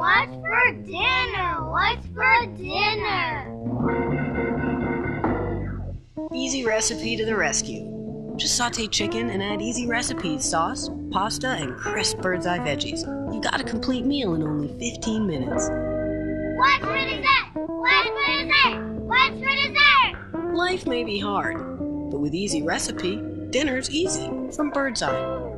What's for dinner? What's for dinner? Easy recipe to the rescue. Just saute chicken and add easy recipes, sauce, pasta, and crisp bird's eye veggies. You got a complete meal in only 15 minutes. What's for dessert? What's for dessert? What's for dessert? Life may be hard, but with easy recipe, dinner's easy from Bird's Eye.